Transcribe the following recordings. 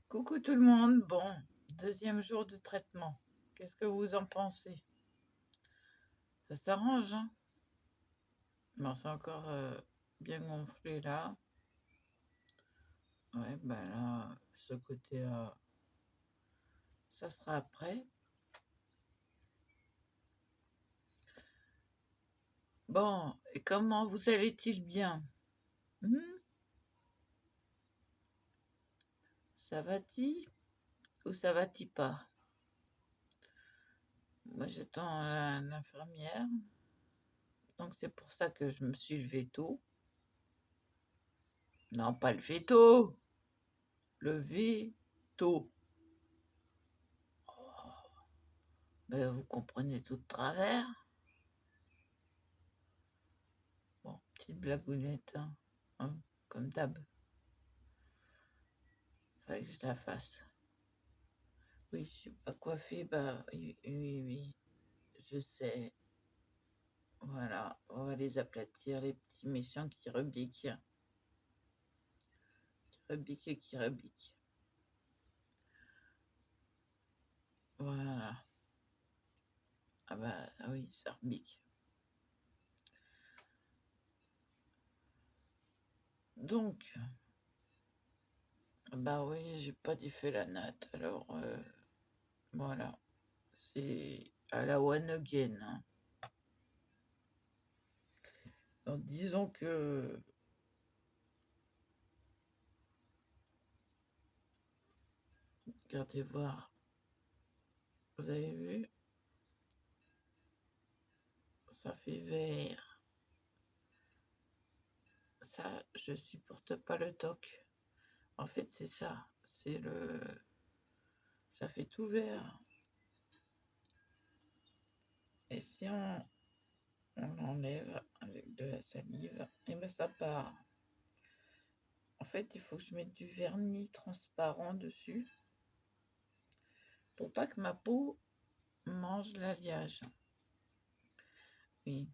Coucou tout le monde, bon, deuxième jour de traitement. Qu'est-ce que vous en pensez? Ça s'arrange, hein? Bon, c'est encore bien gonflé là. Ouais, ben là, ce côté-là, ça sera après. Bon, et comment vous allez-t-il bien? Ça va-t-il ou ça va-t-il pas? Moi, j'attends l'infirmière. Donc, c'est pour ça que je me suis levée tôt. Non, pas levé tôt. Levé tôt. Oh, ben, vous comprenez tout de travers. Bon, petite blagounette, hein, comme d'hab. Fallait que je la fasse. Oui, je suis pas coiffée, bah oui, je sais. Voilà, on va les aplatir, les petits méchants qui rebiquent. Qui rebiquent et qui rebiquent. Voilà. Ah bah oui, ça rebique. Donc, bah oui, j'ai pas défait la natte, alors voilà. C'est à la one again, hein. Donc disons que regardez voir. Vous avez vu? Ça fait vert. Ça, je supporte pas le toc. En fait, c'est ça. C'est le... Ça fait tout vert. Et si on enlève avec de la salive, et ben ça part. En fait, il faut que je mette du vernis transparent dessus pour pas que ma peau mange l'alliage. Oui,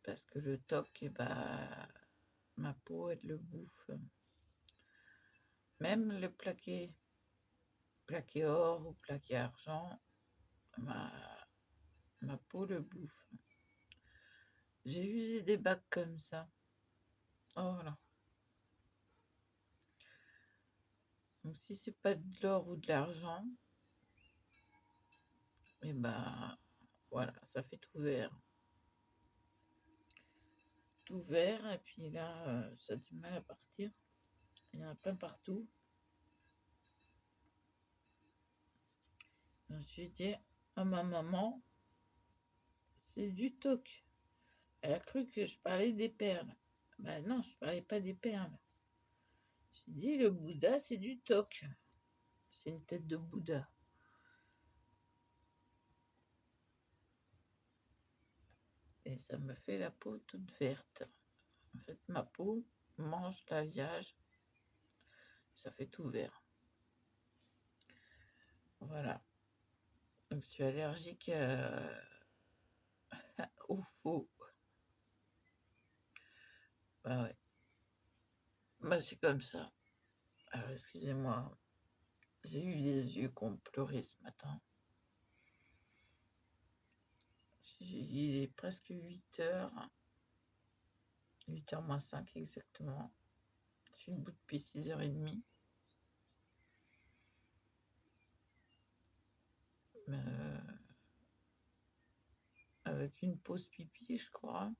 parce que le toc, et ben, ma peau, elle le bouffe. Même le plaqué or ou plaqué argent, ma peau le bouffe. J'ai usé des bacs comme ça. Oh voilà. Donc si c'est pas de l'or ou de l'argent, et ben voilà, ça fait tout vert. Tout vert, et puis là, ça a du mal à partir. Il y en a plein partout. Je dit à ma maman, c'est du toc. Elle a cru que je parlais des perles. Ben non, je parlais pas des perles. J'ai dit, le Bouddha, c'est du toc. C'est une tête de Bouddha. Et ça me fait la peau toute verte. En fait, ma peau mange l'alliage. Ça fait tout vert. Voilà. Donc, je suis allergique au faux. Bah ouais. Bah c'est comme ça. Alors, excusez-moi. J'ai eu les yeux qui ont pleuré ce matin. Il est presque 8h. 8h moins 5 exactement. Je suis debout depuis 6h30. Avec une pause pipi, je crois.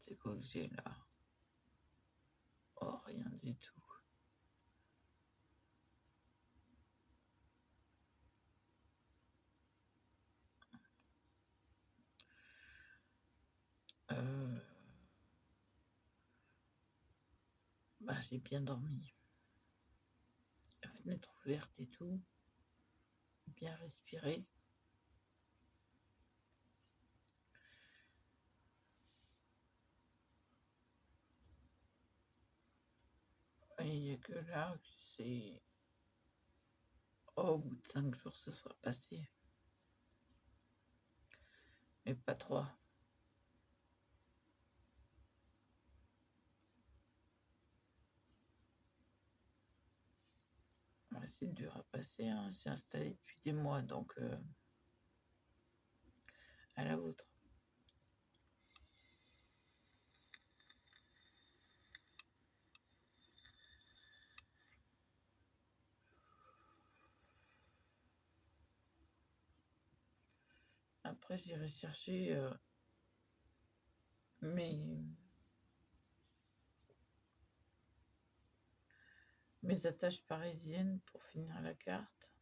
C'est quoi que j'ai là? Oh, rien du tout. Bah, j'ai bien dormi. La fenêtre ouverte et tout. Bien respiré. Et n'y a que là que c'est... Oh, au bout de 5 jours, ce sera passé. Mais pas 3. Ouais, c'est dur à passer, hein. C'est installé depuis des mois, donc à la vôtre. Après, j'irai chercher mes, mes attaches parisiennes pour finir la carte.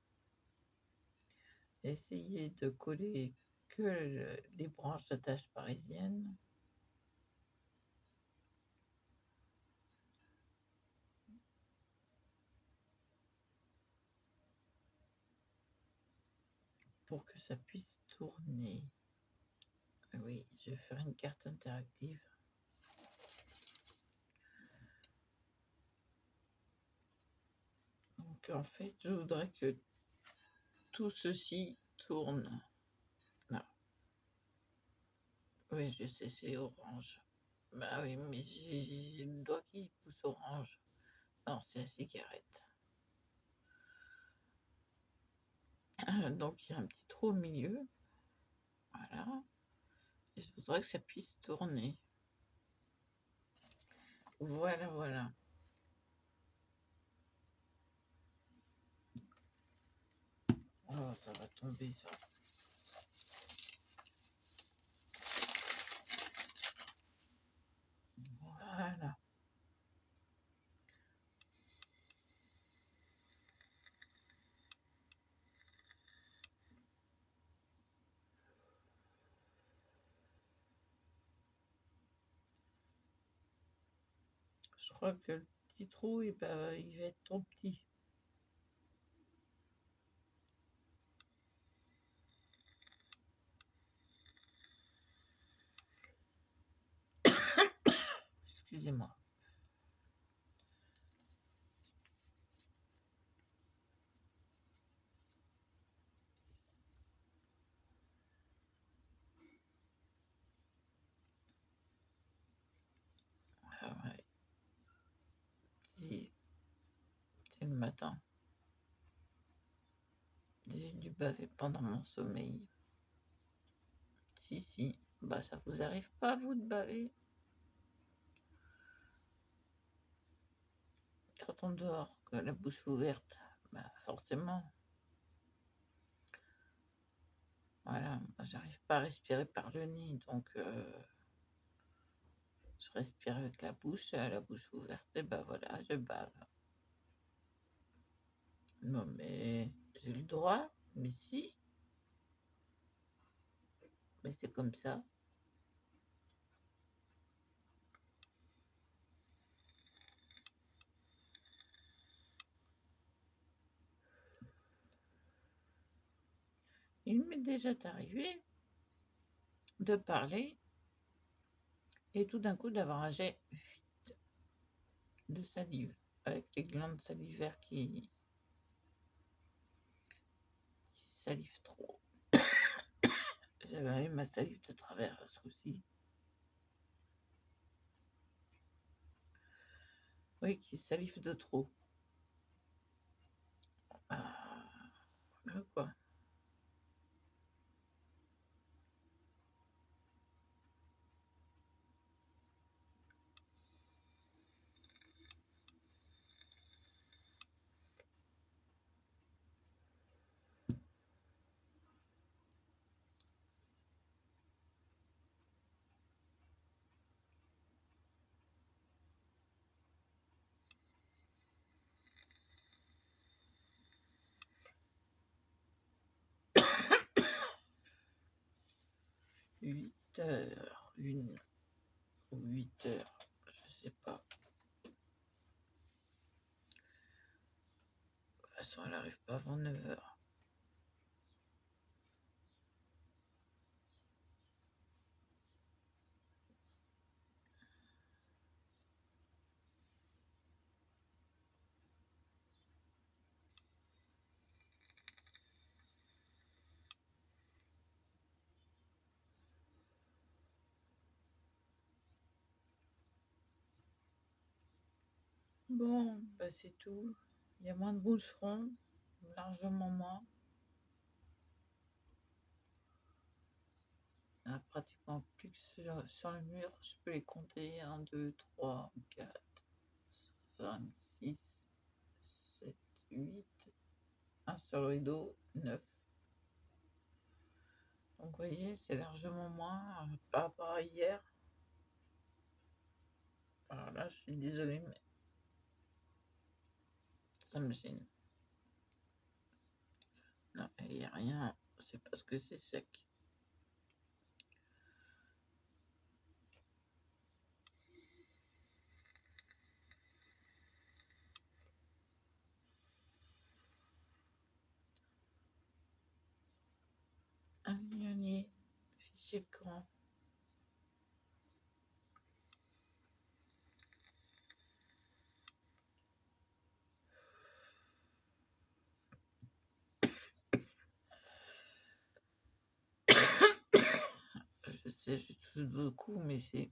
Essayer de coller que les branches d'attaches parisiennes. Pour que ça puisse tourner. Oui, je vais faire une carte interactive. Donc en fait, je voudrais que tout ceci tourne. Là. Oui, je sais, c'est orange. Bah oui, mais j'ai le doigt qui pousse orange. Non, c'est la cigarette. Donc il y a un petit trou au milieu. Voilà. Et je voudrais que ça puisse tourner. Voilà, voilà. Oh, ça va tomber, ça. Voilà. Je crois que le petit trou, il va être trop petit. Excusez-moi. Ah ouais. C'est le matin. J'ai dû baver pendant mon sommeil. Si, si. Bah, ça vous arrive pas, vous, de baver quand on dort, que la bouche ouverte? Bah, forcément. Voilà. Moi, j'arrive pas à respirer par le nez, donc je respire avec la bouche ouverte, et bah voilà, je bave. Non, mais j'ai le droit, mais si, mais c'est comme ça. Il m'est déjà arrivé de parler et tout d'un coup d'avoir un jet vite de salive, avec les glandes salivaires qui salivent trop. J'avais eu ma salive de travers ce coup-ci. Oui, qui salive de trop. Ah, quoi. 8 heures, 8 heures, je sais pas. De toute façon, elle n'arrive pas avant 9 heures. Bon, bah c'est tout. Il y a moins de boucherons, largement moins. Il n'y en a pratiquement plus que sur le mur. Je peux les compter. 1, 2, 3, 4, 5, 6, 7, 8. Un sur le rideau, 9. Donc vous voyez, c'est largement moins par rapport à hier. Alors là, je suis désolée, mais ça me gêne. Non, il n'y a rien. C'est parce que c'est sec. Allez, fichier de courant. Je sais, je tousse beaucoup, mais c'est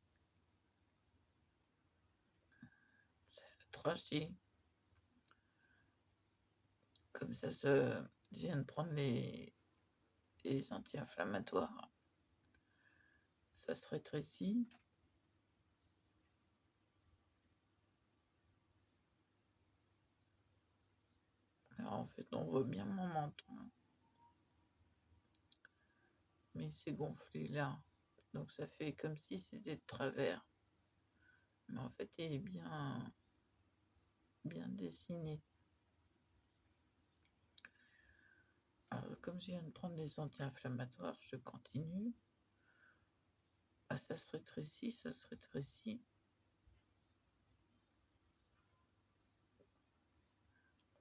trachée. Comme ça, je viens de prendre les anti-inflammatoires. Ça se rétrécit. Alors, en fait, on voit bien mon menton. Mais c'est gonflé là. Donc ça fait comme si c'était de travers. Mais en fait, il est bien dessiné. Alors, comme je viens de prendre les anti-inflammatoires, je continue. Ah, ça se rétrécit, ça se rétrécit.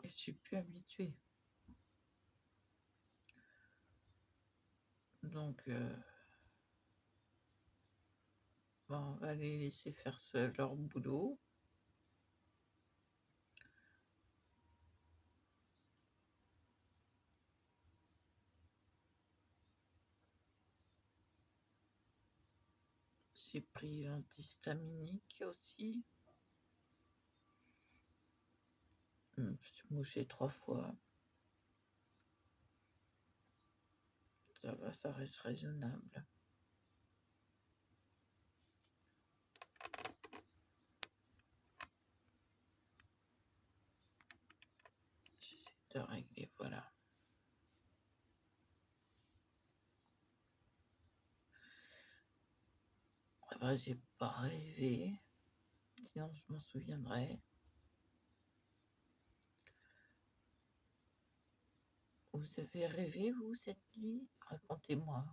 Et je suis plus habituée. Donc, on va les laisser faire leur boulot. J'ai pris l'antihistaminique aussi. Je suis mouchée 3 fois. Ça va, ça reste raisonnable. J'essaie de régler, voilà. Après, j'ai pas rêvé. Sinon, je m'en souviendrai. Vous avez rêvé, vous, cette nuit? Racontez-moi.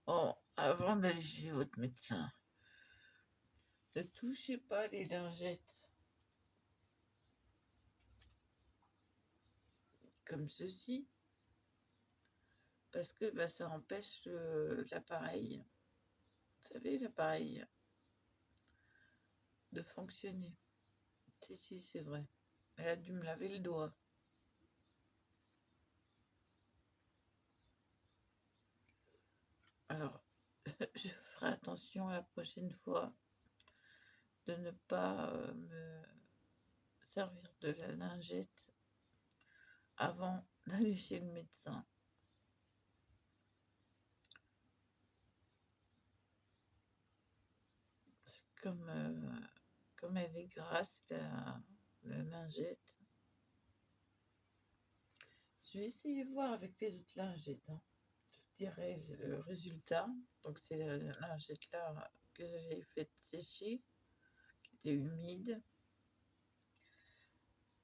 Oh, avant d'aller chez votre médecin, ne touchez pas les lingettes. Comme ceci. Parce que bah, ça empêche l'appareil. Vous savez, l'appareil de fonctionner. Si, c'est vrai. Elle a dû me laver le doigt. Alors, je ferai attention la prochaine fois de ne pas me servir de la lingette avant d'aller chez le médecin. Comme elle est grasse, la lingette. Je vais essayer de voir avec les autres lingettes. Hein. Je vous dirai le résultat. Donc c'est la lingette là que j'ai fait sécher, qui était humide.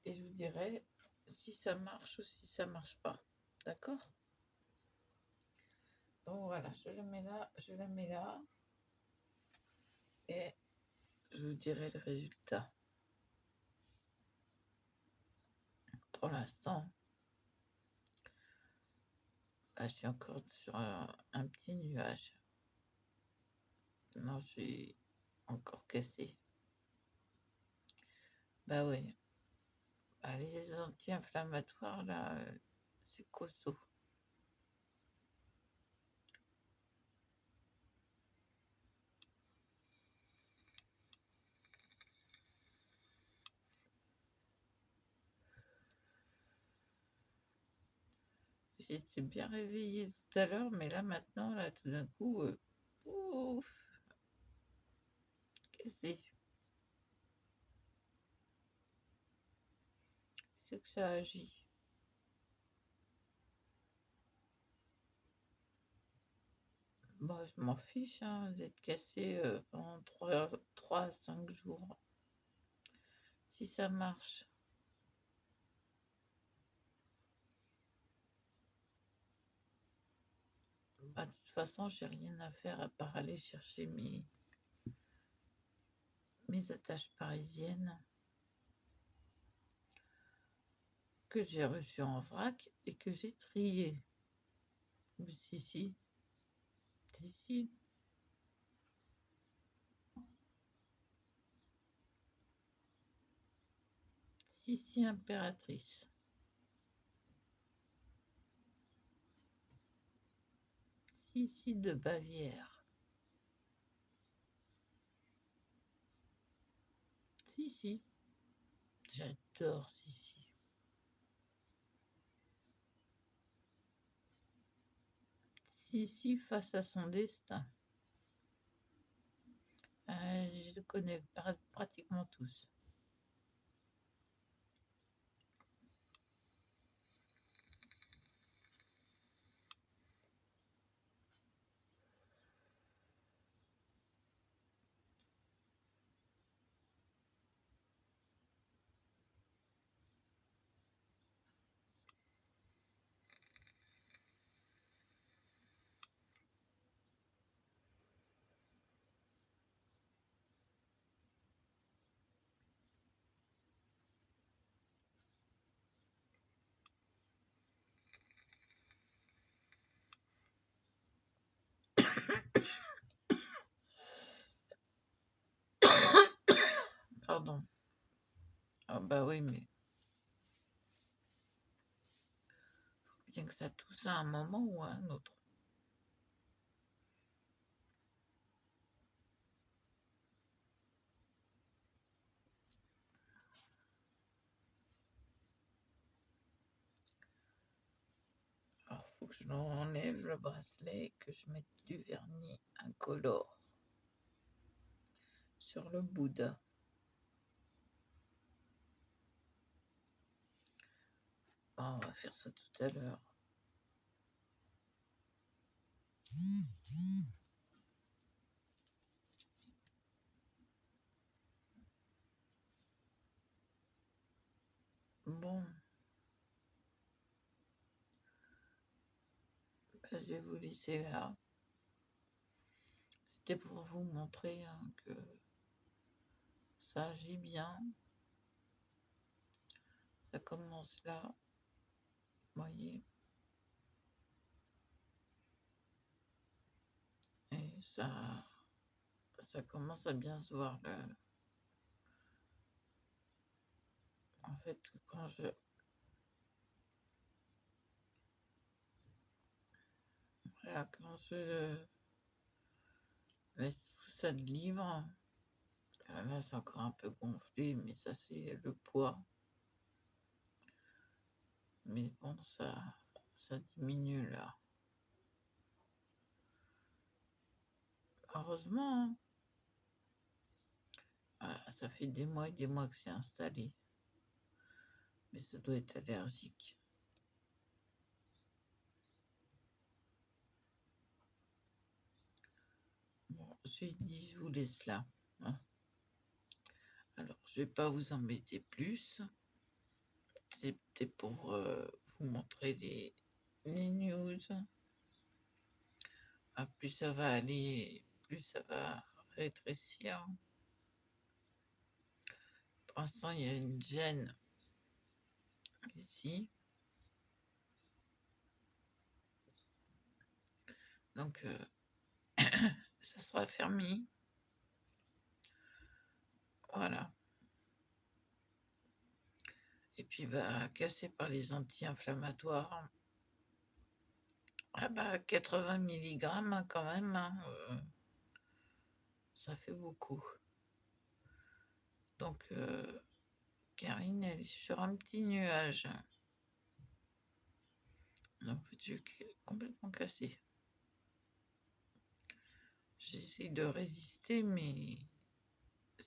Et je vous dirai si ça marche ou si ça marche pas. D'accord? Donc voilà, je la mets là. Et je vous dirai le résultat. pour l'instant, je suis encore sur un petit nuage. Non, je suis encore cassée. Bah oui. Bah, les anti-inflammatoires, là, c'est costaud. J'étais bien réveillée tout à l'heure, mais là, maintenant, là, tout d'un coup, ouf, cassé. C'est que ça agit. Moi, je m'en fiche hein, d'être cassé pendant 3 à 5 jours. Si ça marche. Bah, de toute façon, j'ai rien à faire à part aller chercher mes attaches parisiennes que j'ai reçues en vrac et que j'ai triées. Mais si. Si, impératrice. Si, de Bavière. Si. J'adore si. Si face à son destin. Je le connais pratiquement tous. Pardon. Ah bah oui, mais bien que ça tousse à un moment ou à un autre. Alors, faut que je enlève le bracelet et que je mette du vernis incolore sur le Bouddha. On va faire ça tout à l'heure. Bon, je vais vous laisser là. C'était pour vous montrer que ça agit bien. Ça commence là, vous voyez. Et ça commence à bien se voir. En fait, quand je laisse tout ça de libre, là c'est encore un peu gonflé, mais ça c'est le poids. Mais bon, ça diminue là. Heureusement, ça fait des mois et des mois que c'est installé. Mais ça doit être allergique. Bon, j'ai dit, je vous laisse là. Hein. Alors, je vais pas vous embêter plus. C'était pour vous montrer les news. Plus ça va aller, plus ça va rétrécir. Pour l'instant, il y a une gêne ici. Donc, ça sera fermé. Voilà. Et puis, cassé par les anti-inflammatoires. Ah 80 mg quand même, hein, ça fait beaucoup. Donc, Karine, elle est sur un petit nuage. En fait, je suis complètement cassée. J'essaie de résister, mais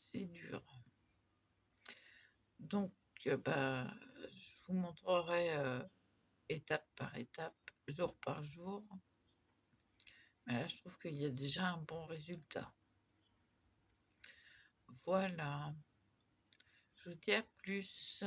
c'est dur. Donc, je vous montrerai étape par étape, jour par jour. Mais là, je trouve qu'il y a déjà un bon résultat. Voilà. Je vous dis à plus.